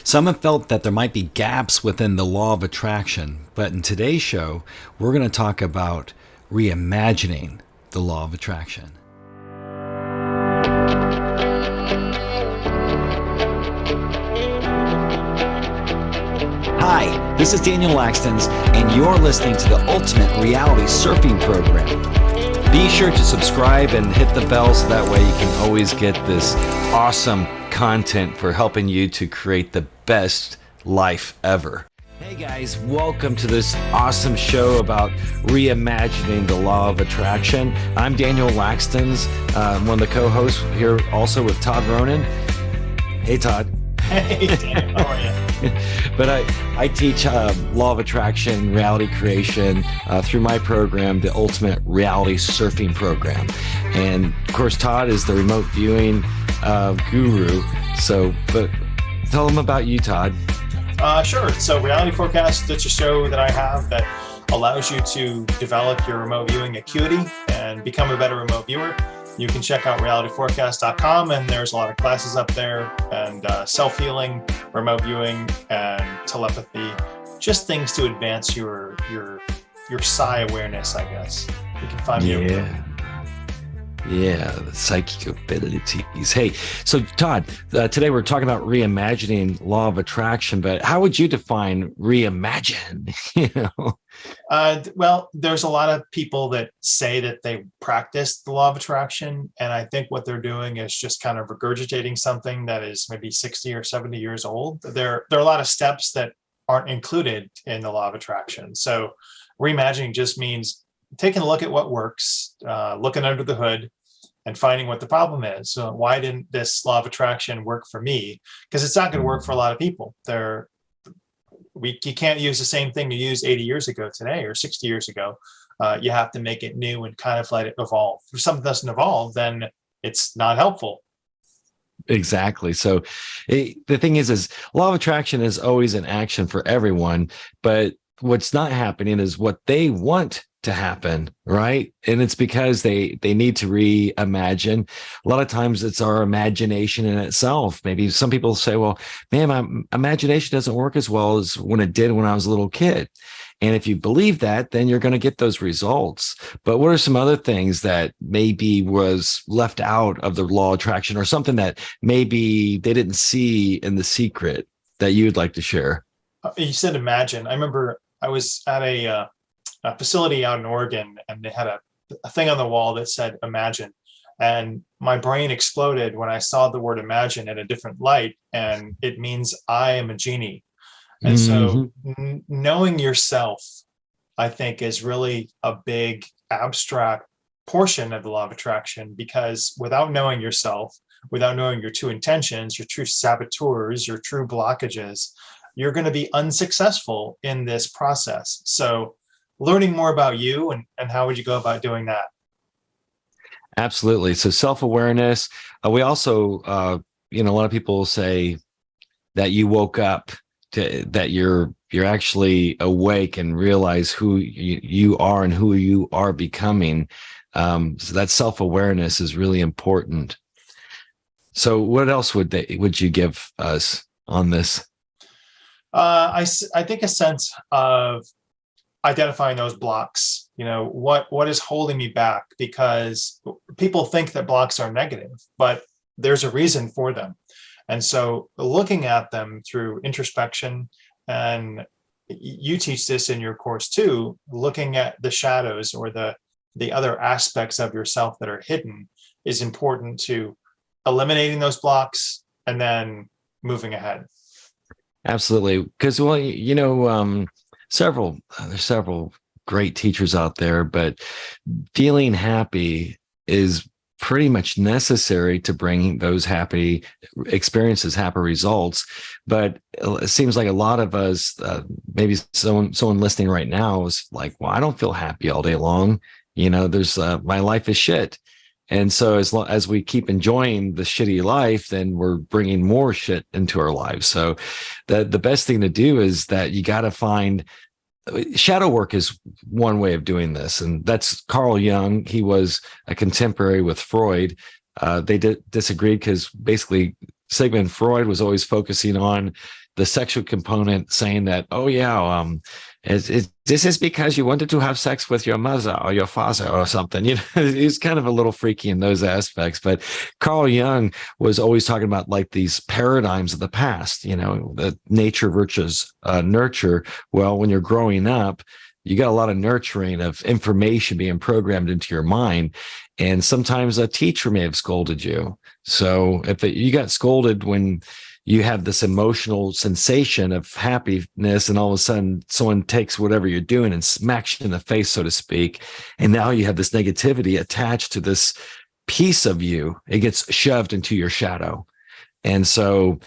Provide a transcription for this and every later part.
Some have felt that there might be gaps within the law of attraction, but in today's show, we're going to talk about reimagining the law of attraction. Hi, this is Daniel Lakstins, and you're listening to the Ultimate Reality Surfing Program. Be sure to subscribe and hit the bell so that way you can always get this awesome content for helping you to create the best life ever. Hey guys, welcome to this awesome show about reimagining the law of attraction. I'm Daniel Lakstins, one of the co-hosts here also with Todd Ronan. Hey Todd. Hey Daniel, how are you? But I teach law of attraction, reality creation through my program, the Ultimate Reality Surfing Program. And of course, Todd is the remote viewing guru. But tell them about you, Todd. Sure. So Reality Forecast, it's a show that I have that allows you to develop your remote viewing acuity and become a better remote viewer. You can check out realityforecast.com, and there's a lot of classes up there, and self-healing, remote viewing, and telepathy, just things to advance your psi awareness, I guess. You can find me. Yeah, the psychic abilities. Hey, so Todd, today we're talking about reimagining law of attraction, but how would you define reimagine? Well, there's a lot of people that say that they practice the law of attraction, and I think what they're doing is just kind of regurgitating something that is maybe 60 or 70 years old. There are a lot of steps that aren't included in the law of attraction. So reimagining just means taking a look at what works, looking under the hood, and finding what the problem is. So why didn't this law of attraction work for me? Because it's not going to work for a lot of people. You can't use the same thing you used 80 years ago today or 60 years ago. You have to make it new and kind of let it evolve. If something doesn't evolve, then it's not helpful. Exactly. So the thing is law of attraction is always an action for everyone, but what's not happening is what they want to happen, right? And it's because they need to reimagine. A lot of times it's our imagination in itself. Maybe some people say, well, man, my imagination doesn't work as well as when it did when I was a little kid. And if you believe that, then you're going to get those results. But what are some other things that maybe was left out of the law of attraction, or something that maybe they didn't see in the secret that you'd like to share? You said imagine. I remember I was at a facility out in Oregon, and they had a thing on the wall that said imagine. And my brain exploded when I saw the word imagine in a different light, and it means I am a genie. And so knowing yourself, I think, is really a big abstract portion of the law of attraction, because without knowing yourself, without knowing your true intentions, your true saboteurs, your true blockages, you're going to be unsuccessful in this process. So learning more about you, and how would you go about doing that? Absolutely. So self-awareness. We also, a lot of people say that you woke up, that you're actually awake and realize who you are and who you are becoming. So that self-awareness is really important. So what else would you give us on this? I think a sense of identifying those blocks. What is holding me back? Because people think that blocks are negative, but there's a reason for them. And so looking at them through introspection, and you teach this in your course too, looking at the shadows or the other aspects of yourself that are hidden is important to eliminating those blocks and then moving ahead. Absolutely. Because, there's several great teachers out there, but feeling happy is pretty much necessary to bring those happy experiences, happy results. But it seems like a lot of us, maybe someone listening right now is like, well, I don't feel happy all day long. There's my life is shit. And so as we keep enjoying the shitty life, then we're bringing more shit into our lives. So the best thing to do is that you got to find shadow work is one way of doing this. And that's Carl Jung. He was a contemporary with Freud. They disagreed because basically Sigmund Freud was always focusing on the sexual component saying that, oh yeah, this is because you wanted to have sex with your mother or your father or something. He's kind of a little freaky in those aspects. But Carl Jung was always talking about like these paradigms of the past, the nature versus nurture. Well, when you're growing up, you got a lot of nurturing of information being programmed into your mind. And sometimes a teacher may have scolded you. So if you got scolded when you have this emotional sensation of happiness, and all of a sudden someone takes whatever you're doing and smacks you in the face, so to speak. And now you have this negativity attached to this piece of you. It gets shoved into your shadow. And so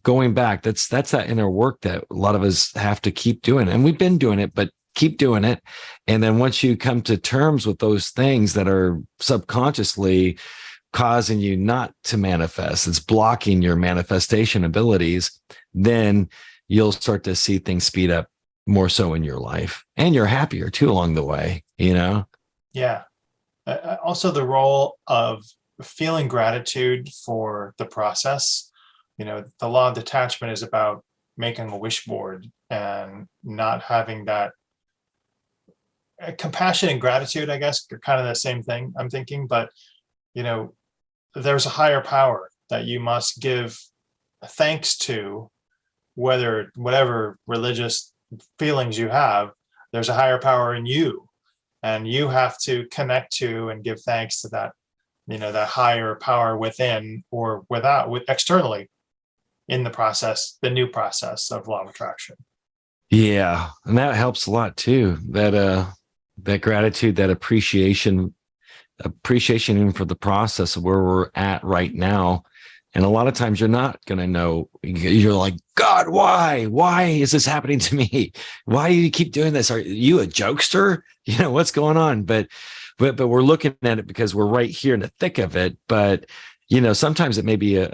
going back, that's that inner work that a lot of us have to keep doing. And we've been doing it, but keep doing it. And then once you come to terms with those things that are subconsciously causing you not to manifest, it's blocking your manifestation abilities, then you'll start to see things speed up more so in your life. And you're happier too along the way, Yeah. Also, the role of feeling gratitude for the process. The law of detachment is about making a wish board and not having that. Compassion and gratitude, I guess, are kind of the same thing, I'm thinking. But, there's a higher power that you must give thanks to, whatever religious feelings you have, there's a higher power in you. And you have to connect to and give thanks to that, that higher power within or externally in the process, the new process of law of attraction. Yeah. And that helps a lot too. That gratitude, that appreciation even for the process of where we're at right now. And a lot of times you're not going to know. You're like, God, why is this happening to me? Why do you keep doing this? Are you a jokester? What's going on? But we're looking at it because we're right here in the thick of it. But, sometimes it may be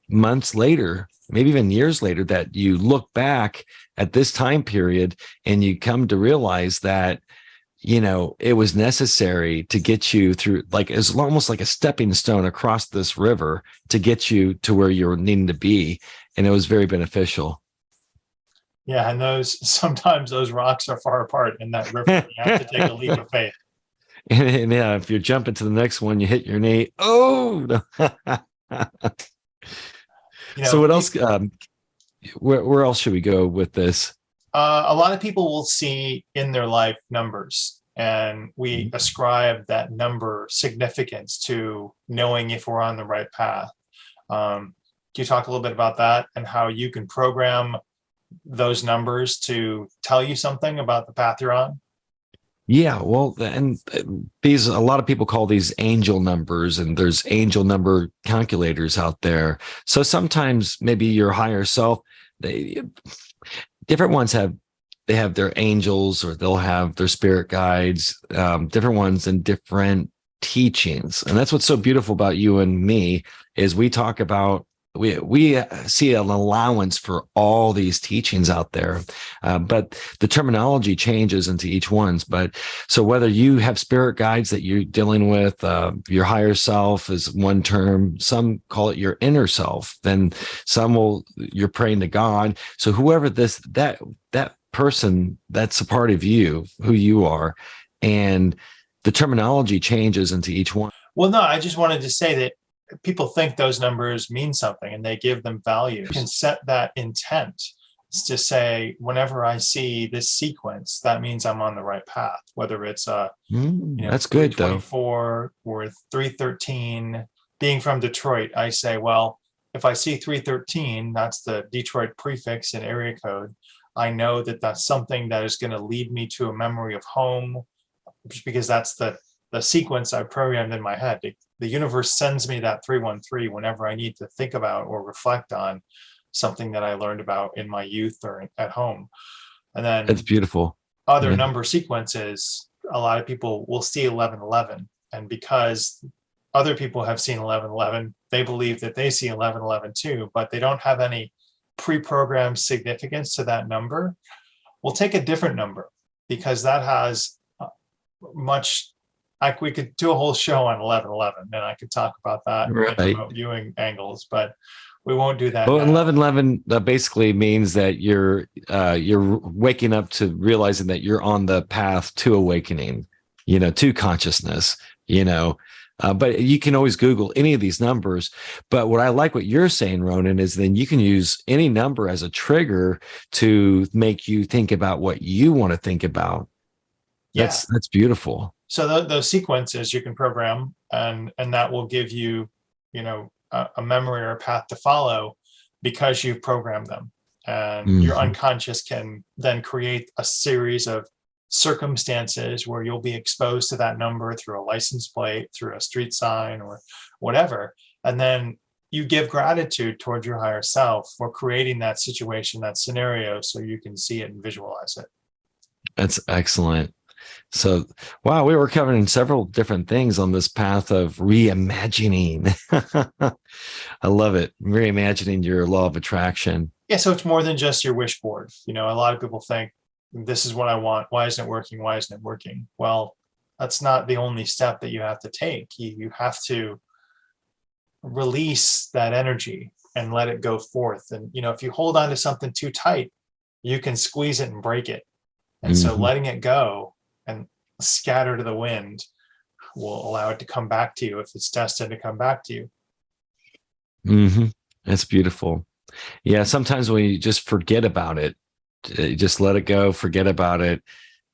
months later, maybe even years later, that you look back at this time period and you come to realize that, it was necessary to get you through, like it's almost like a stepping stone across this river to get you to where you're needing to be. And it was very beneficial. Yeah. And sometimes those rocks are far apart in that river. You have to take a leap of faith. And yeah, if you're jumping to the next one, you hit your knee. Oh, no. So what else? Where else should we go with this? A lot of people will see in their life numbers, and we ascribe that number significance to knowing if we're on the right path. Do you talk a little bit about that and how you can program those numbers to tell you something about the path you're on? Yeah, well, and a lot of people call these angel numbers, and there's angel number calculators out there. So sometimes maybe your higher self, different ones have their angels, or they'll have their spirit guides, different ones in different teachings. And that's what's so beautiful about you and me is we talk about, we see an allowance for all these teachings out there, but the terminology changes into each one's. But so whether you have spirit guides that you're dealing with, your higher self is one term. Some call it your inner self. Then you're praying to God. So whoever that person, that's a part of you, who you are, and the terminology changes into each one. Well, no, I just wanted to say that people think those numbers mean something and they give them value. You can set that intent to say, whenever I see this sequence, that means I'm on the right path, whether it's that's good though, 324 or 313. Being from Detroit, I say, well, if I see 313, that's the Detroit prefix and area code. I know that that's something that is going to lead me to a memory of home, because that's the sequence I've programmed in my head. The universe sends me that 313 whenever I need to think about or reflect on something that I learned about in my youth or at home. And then it's beautiful. Other number sequences, a lot of people will see 1111. And because other people have seen 1111, they believe that they see 1111 too, but they don't have any pre-programmed significance to that number. We'll take a different number because that has much. Like we could do a whole show on 1111, and I could talk about that, right, about viewing angles. But we won't do that Well, now. 1111 basically means that you're waking up to realizing that you're on the path to awakening, to consciousness, but you can always Google any of these numbers. But what I like what you're saying, Ronan, is then you can use any number as a trigger to make you think about what you want to think about. That's beautiful. So those sequences you can program, and that will give you, a memory or a path to follow because you've programmed them. And your unconscious can then create a series of circumstances where you'll be exposed to that number through a license plate, through a street sign, or whatever. And then you give gratitude towards your higher self for creating that situation, that scenario, so you can see it and visualize it. That's excellent. So, wow, we were covering several different things on this path of reimagining. I love it. Reimagining your law of attraction. Yeah, so it's more than just your wish board. A lot of people think, this is what I want. Why isn't it working? Why isn't it working? Well, that's not the only step that you have to take. You have to release that energy and let it go forth. And, if you hold on to something too tight, you can squeeze it and break it. And so letting it go and scatter to the wind will allow it to come back to you if it's destined to come back to you. That's beautiful. Yeah, sometimes when you just forget about it, just let it go, forget about it.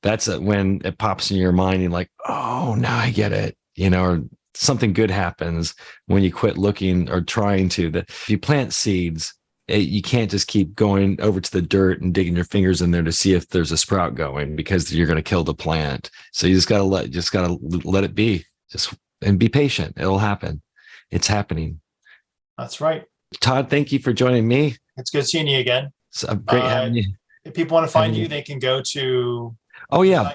That's when it pops in your mind. You're like, oh, now I get it, or something good happens when you quit looking or trying to. If you plant seeds, you can't just keep going over to the dirt and digging your fingers in there to see if there's a sprout going, because you're going to kill the plant. So you just got to let it be, and be patient. It'll happen. It's happening. That's right. Todd, thank you for joining me. It's good seeing you again. It's great having you. If people want to find you, they can go to. Oh yeah,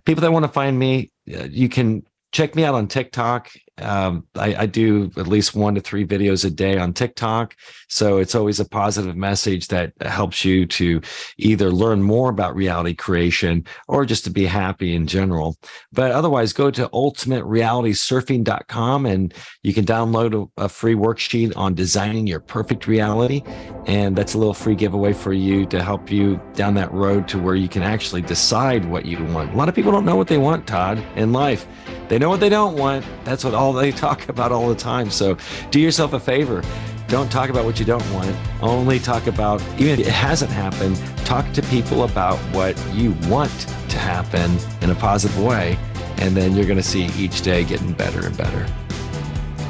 people that want to find me, you can check me out on TikTok. I do at least 1 to 3 videos a day on TikTok. So it's always a positive message that helps you to either learn more about reality creation or just to be happy in general. But otherwise, go to ultimaterealitysurfing.com and you can download a free worksheet on designing your perfect reality. And that's a little free giveaway for you to help you down that road to where you can actually decide what you want. A lot of people don't know what they want, Todd, in life. They know what they don't want. That's what all they talk about all the time. So do yourself a favor. Don't talk about what you don't want. Only talk about, even if it hasn't happened, talk to people about what you want to happen in a positive way. And then you're going to see each day getting better and better.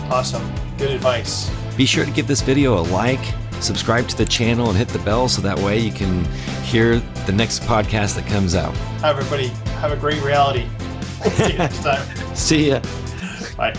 Awesome. Good advice. Be sure to give this video a like, subscribe to the channel, and hit the bell so that way you can hear the next podcast that comes out. Hi, everybody. Have a great reality. See you next time. See ya. Bye.